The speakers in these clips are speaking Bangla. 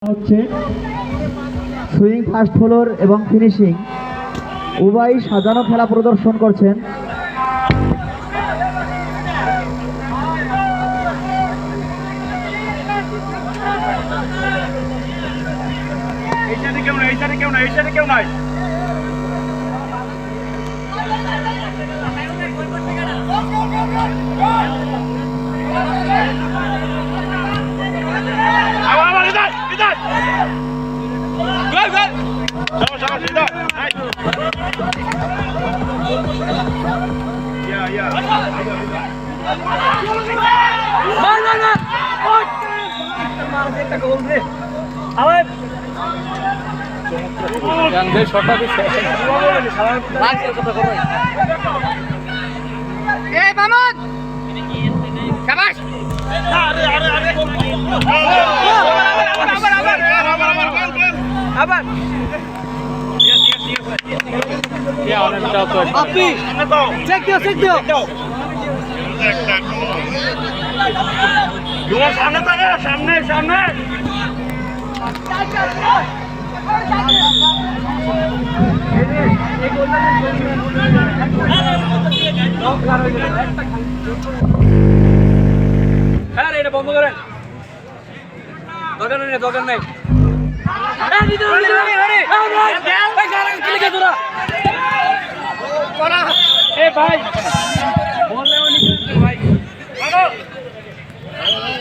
হচ্ছে সুইং, ফাস্ট ফলোর এবং ফিনিশিং উভয়ই সাজানো খেলা প্রদর্শন করছেন। কেউ নাই সামনে সামনে এটা বন্ধ করেন, দোকান নেই দোকান নেই ভাই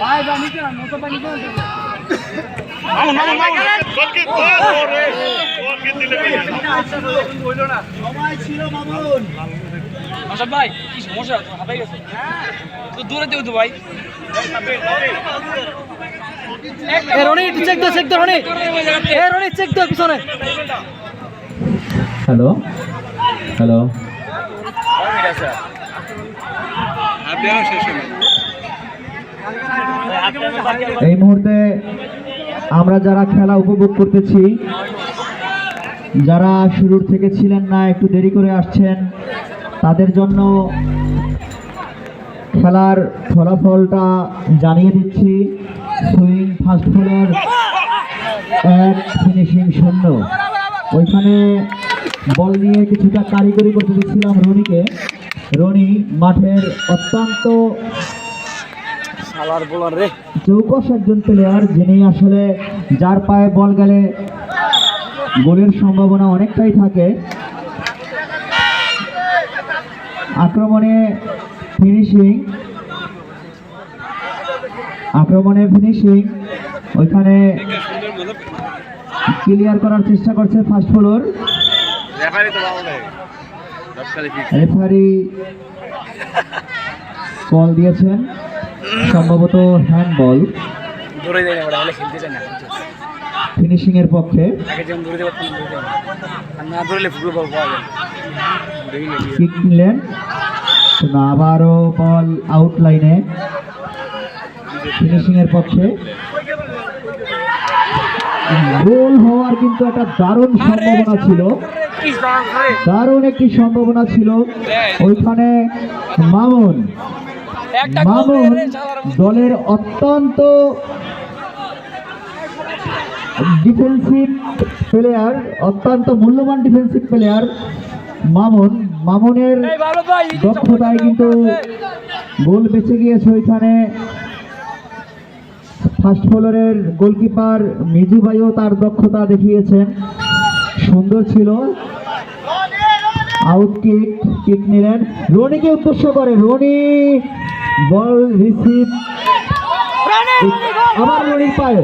ভাই ভাই নিচে না মতো পানি ভাই কি সমস্যা হাঁপাই গেছে তো দূরে দেব তো ভাই হ্যালো হ্যালো, এই মুহূর্তে আমরা যারা খেলা উপভোগ করতেছি, যারা শুরুর থেকে ছিলেন না, একটু দেরি করে আসছেন, তাদের জন্য খেলার ফলাফলটা জানিয়ে দিচ্ছি। Swing, fast ফলোর 1, finishing 0। ওইখানে বল নিয়ে কিছুটা কারিগরি করতে দিচ্ছিলাম রনিকে। রনি মাঠের অত্যন্ত চৌকস একজন প্লেয়ার, যিনি আসলে যার পায়ে বল গেলে গোলের সম্ভাবনা অনেকটাই থাকে। আক্রমণে ফিনিশিং ওইখানে ক্লিয়ার করার চেষ্টা করছে ফাস্ট ফলোর। রেফারি কল দিয়েছেন, সম্ভবত হ্যান্ডবল ফিনিশিং এর পক্ষে। কিক নিলেন, আবারও বল আউট লাইনে ফিনিশিং এর পক্ষে। গোল হওয়ার কিন্তু একটা দারুণ সম্ভাবনা ছিল, দারুণ একটি সম্ভাবনা ছিল ওইখানে। মামুন দলের অত্যন্ত ডিফেন্সিভ প্লেয়ার, অত্যন্ত মূল্যবান ডিফেন্সিভ প্লেয়ার মামুনের দক্ষতায় কিন্তু গোল বেঁচে গিয়েছে ওইখানে। ফাস্ট ফলোরের গোলকিপার মিজু ভাইও তার দক্ষতা দেখিয়েছেন, সুন্দর ছিল। আউট কিক নিলেন, রনিকে উদ্দেশ্য করে, রনি বল রিসিভ, আবার রনির পায়ে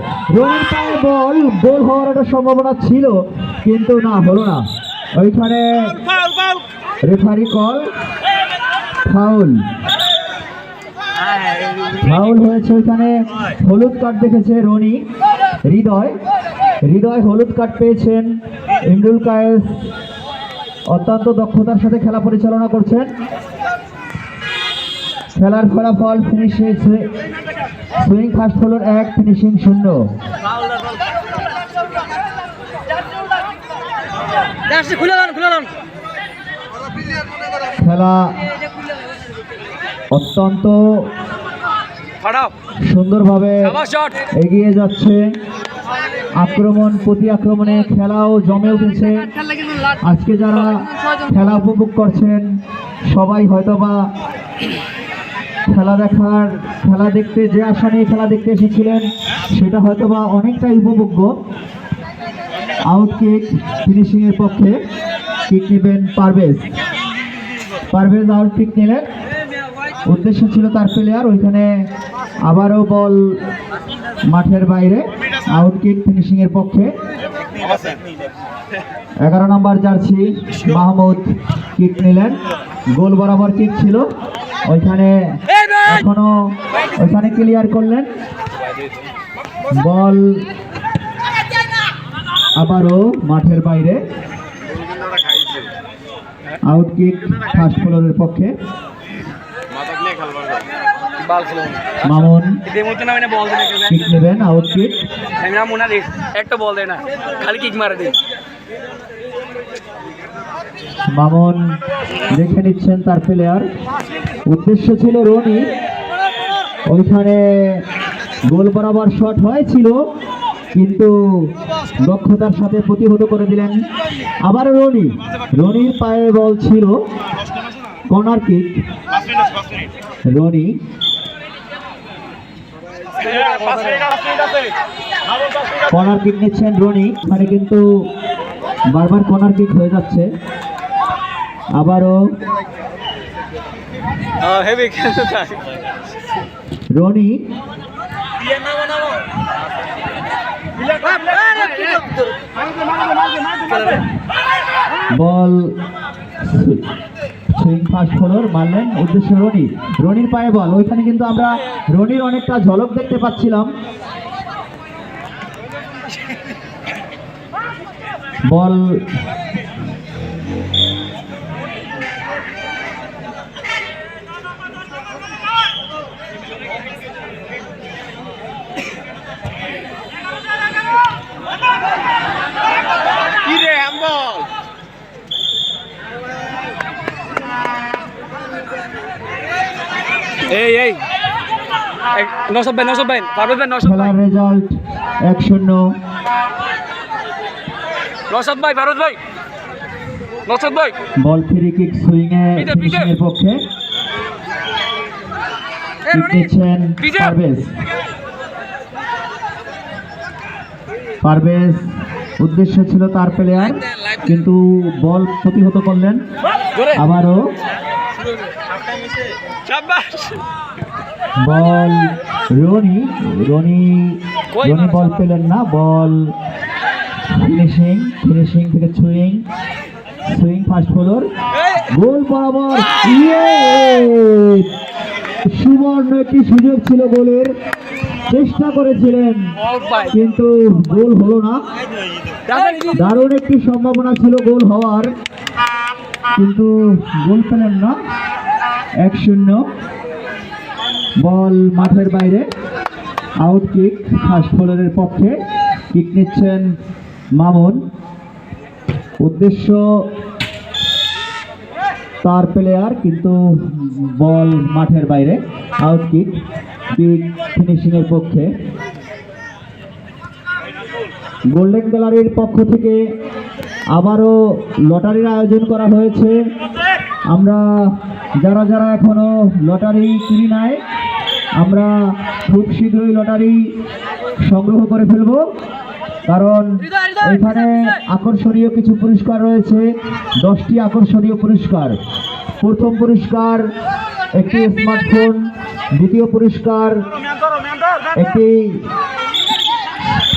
বল। গোল হওয়ার একটা সম্ভাবনা ছিল কিন্তু না, হলো না। ওইখানে রেফারি কল, ফাউল হয়েছে ওইখানে। হলুদ কার্ড দেখেছে রনি। হৃদয় হলুদ কার্ড পেয়েছেন। ইমরুল কায়েস অত্যন্ত দক্ষতার সাথে খেলা পরিচালনা করছেন। খেলার ফলাফল ফিনিশ হয়েছে সুইং ফাস্ট ফলোর 1, ফিনিশিং 0। খেলা অত্যন্ত সুন্দরভাবে এগিয়ে যাচ্ছে। আক্রমণ প্রতি আক্রমণে খেলাও জমে উঠেছে। আজকে যারা খেলা উপভোগ করছেন সবাই হয়তোবা খেলা দেখতে যে আশা নিয়ে খেলা দেখতে এসেছিলেন সেটা হয়তোবা অনেকটাই উপভোগ্য। আউট কিক ফিনিশিং এর পক্ষে কিক নেবেন পারভেজ আউট কিক নিলেন। উদ্দেশ্য ছিল তার প্লেয়ার, ওইখানে আবারও বল মাঠের বাইরে। আউট কিক ফিনিশিং এর পক্ষে 11 নম্বর জার্সি মাহমুদ কিক নিলেন। গোল বরাবর কিক ছিল, ওইখানে ক্লিয়ার করলেন। বল আবারও মাঠের বাইরে। আউট কিক ফার্স্ট ফ্লোরের পক্ষে মামুন কিক নেবেন। আউট কিক একটা বল দেয় না, খালি কিক মারে দেয়। মামুন দেখে নিচ্ছেন তার প্লেয়ার। উদ্দেশ্য ছিল রনি, ওইখানে গোল বরাবর শট হয়েছিল কিন্তু দক্ষতার সাথে প্রতিহত করে দিলেন। আবার রনির পায়ে বল ছিল। Corner kick Roni. Corner kick নিচ্ছেন রনি। এখানে কিন্তু বারবার কর্নার কিক হয়ে যাচ্ছে। আবারও রনি বল ফার্স্ট ফ্লোর মারলেন। উদ্দেশ্য রনির পায়ে বল। ওইখানে কিন্তু আমরা রনির অনেকটা ঝলক দেখতে পাচ্ছিলাম। বল খেলার রেজাল্ট 1-0। বল ফ্রি কিক সুইং এর পক্ষে দিচ্ছেন পারভেজ। উদ্দেশ্য ছিল তার প্লেয়ার কিন্তু বল প্রতিহত করলেন। আবারও বল রনি বল পেলেন না। বল ফিনিশিং থেকে সুইং ফার্স্ট ফ্লোর। গোল বরাবর সুবর্ণ একটি সুযোগ ছিল, গোলের চেষ্টা করেছিলেন কিন্তু গোল হলো না। দারুণ একটি সম্ভাবনা ছিল গোল হওয়ার কিন্তু গোল পেলেন না। 1-0। বল মাঠের বাইরে। আউট কিক ফার্স্ট ফ্লোরের পক্ষে কিক নিচ্ছেন মামুন। উদ্দেশ্য তার প্লেয়ার কিন্তু বল মাঠের বাইরে। আউট কিক ফিনিশিং এর পক্ষে। গোল্ডেন গ্যালারির পক্ষ থেকে আবারও লটারির আয়োজন করা হয়েছে। আমরা যারা এখনো লটারি কিনি নাই, আমরা খুব শীঘ্রই লটারি সংগ্রহ করে ফেলব, কারণ এখানে আকর্ষণীয় কিছু পুরস্কার রয়েছে। 10টি আকর্ষণীয় পুরস্কার। প্রথম পুরস্কার একটি স্মার্টফোন, দ্বিতীয় পুরস্কার একটি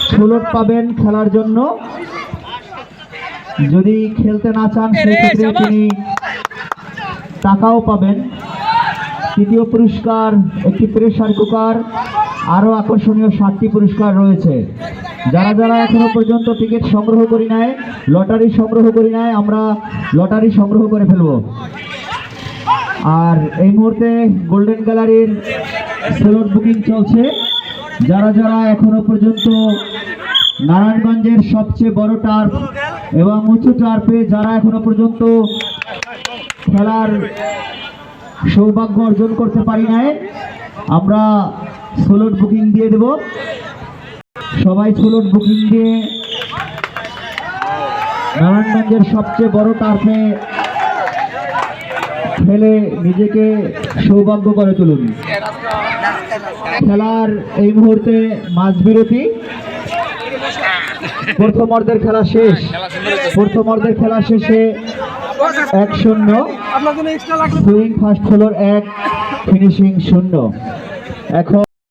স্লট পাবেন খেলার জন্য। যদি খেলতে না চান সেক্ষেত্রে তিনি টাকাও পাবেন। তৃতীয় পুরস্কার একটি প্রেসার কুকার। আরও আকর্ষণীয় 7টি পুরস্কার রয়েছে। যারা এখনো পর্যন্ত টিকিট সংগ্রহ করি নাই, লটারি সংগ্রহ করি নাই, আমরা লটারি সংগ্রহ করে ফেলব। আর এই মুহূর্তে গোল্ডেন গ্যালারির স্লট বুকিং চলছে। যারা এখনো পর্যন্ত নারায়ণগঞ্জের সবচেয়ে বড় টার্ফ এবং উঁচু টার্ফে যারা এখনো পর্যন্ত খেলার সৌভাগ্য অর্জন করতে পারি নাই, আমরা স্লট বুকিং দিয়ে দেব। সবাই চলুন বুকিং দিয়ে নারায়ণগঞ্জের সবচেয়ে বড় টার্ফে খেলে নিজেকে সৌভাগ্য করে তুলুন। খেলার এই মুহূর্তে মাঝবিরতি, প্রথমার্ধের খেলা শেষ। প্রথমার্ধের খেলা শেষে 1-0, সুইং ফার্স্ট হলো 1, ফিনিশিং 0। এখন